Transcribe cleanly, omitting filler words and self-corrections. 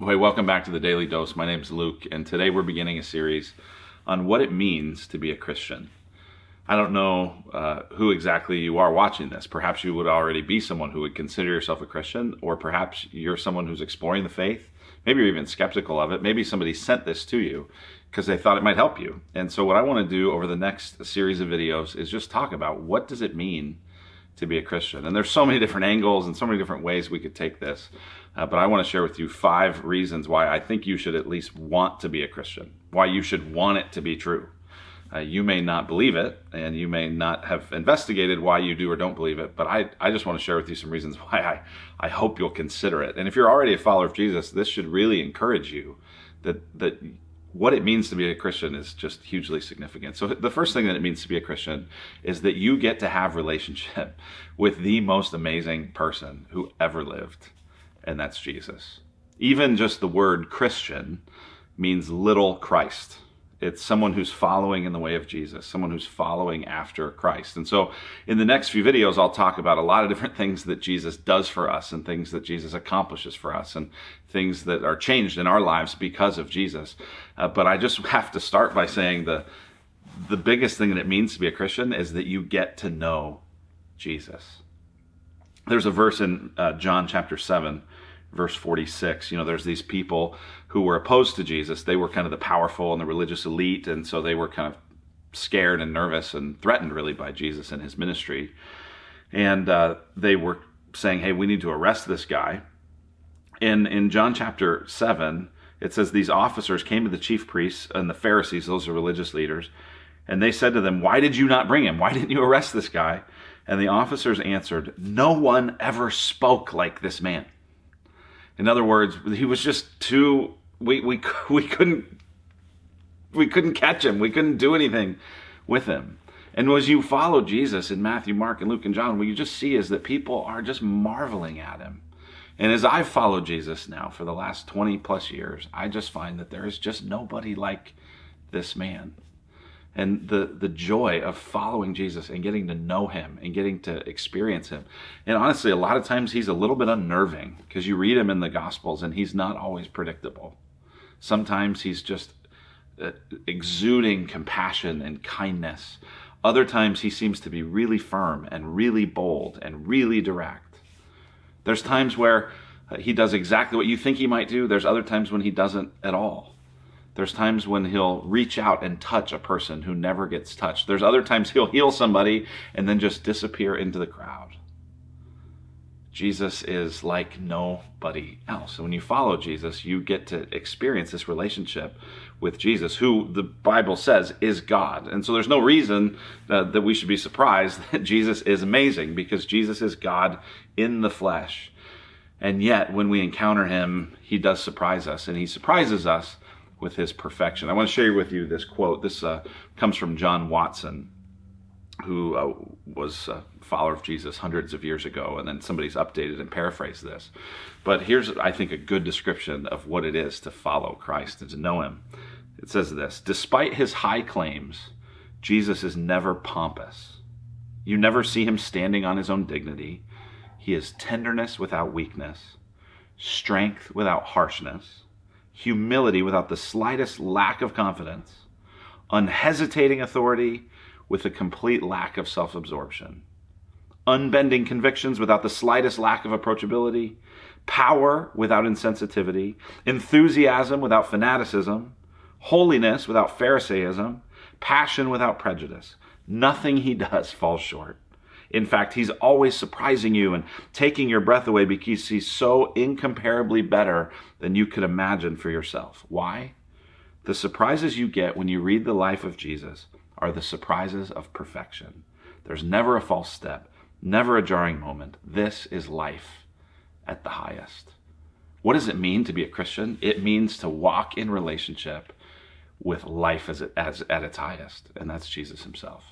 Hey, welcome back to the Daily Dose. My name's Luke, and today we're beginning a series on what it means to be a Christian. I don't know who exactly you are watching this. Perhaps you would already be someone who would consider yourself a Christian, or perhaps you're someone who's exploring the faith. Maybe you're even skeptical of it. Maybe somebody sent this to you because they thought it might help you. And so what I want to do over the next series of videos is just talk about what does it mean to be a Christian. And there's so many different angles and so many different ways we could take this. But I want to share with you 5 reasons why I think you should at least want to be a Christian, why you should want it to be true. You may not believe it, and you may not have investigated why you do or don't believe it, but I just want to share with you some reasons why I hope you'll consider it. And if you're already a follower of Jesus, this should really encourage you that what it means to be a Christian is just hugely significant. So the first thing that it means to be a Christian is that you get to have relationship with the most amazing person who ever lived, and that's Jesus. Even just the word Christian means little Christ. It's someone who's following in the way of Jesus, someone who's following after Christ. And so in the next few videos, I'll talk about a lot of different things that Jesus does for us and things that Jesus accomplishes for us and things that are changed in our lives because of Jesus. But I just have to start by saying the biggest thing that it means to be a Christian is that you get to know Jesus. There's a verse in John chapter 7, verse 46, there's these people who were opposed to Jesus. They were kind of the powerful and the religious elite, and so they were kind of scared and nervous and threatened really by Jesus and his ministry. And they were saying, hey, we need to arrest this guy. And in John chapter 7, it says these officers came to the chief priests and the Pharisees, those are religious leaders, and they said to them, why did you not bring him? Why didn't you arrest this guy? And the officers answered, no one ever spoke like this man. In other words, he was just too, we couldn't catch him. We couldn't do anything with him. And as you follow Jesus in Matthew, Mark, and Luke, and John, what you just see is that people are just marveling at him. And as I've followed Jesus now for the last 20 plus years, I just find that there is just nobody like this man. And the joy of following Jesus and getting to know him and getting to experience him. And honestly, a lot of times he's a little bit unnerving because you read him in the Gospels and he's not always predictable. Sometimes he's just exuding compassion and kindness. Other times he seems to be really firm and really bold and really direct. There's times where he does exactly what you think he might do. There's other times when he doesn't at all. There's times when he'll reach out and touch a person who never gets touched. There's other times he'll heal somebody and then just disappear into the crowd. Jesus is like nobody else. And when you follow Jesus, you get to experience this relationship with Jesus, who the Bible says is God. And so there's no reason that we should be surprised that Jesus is amazing, because Jesus is God in the flesh. And yet, when we encounter him, he does surprise us, and he surprises us with his perfection. I want to share with you this quote. This comes from John Watson, who was a follower of Jesus hundreds of years ago, and then somebody's updated and paraphrased this. But here's, I think, a good description of what it is to follow Christ and to know him. It says this: despite his high claims, Jesus is never pompous. You never see him standing on his own dignity. He is tenderness without weakness, strength without harshness, humility without the slightest lack of confidence, unhesitating authority with a complete lack of self-absorption, unbending convictions without the slightest lack of approachability, power without insensitivity, enthusiasm without fanaticism, holiness without Pharisaism, passion without prejudice. Nothing he does falls short. In fact, he's always surprising you and taking your breath away because he's so incomparably better than you could imagine for yourself. Why? The surprises you get when you read the life of Jesus are the surprises of perfection. There's never a false step, never a jarring moment. This is life at the highest. What does it mean to be a Christian? It means to walk in relationship with life at its highest, and that's Jesus himself.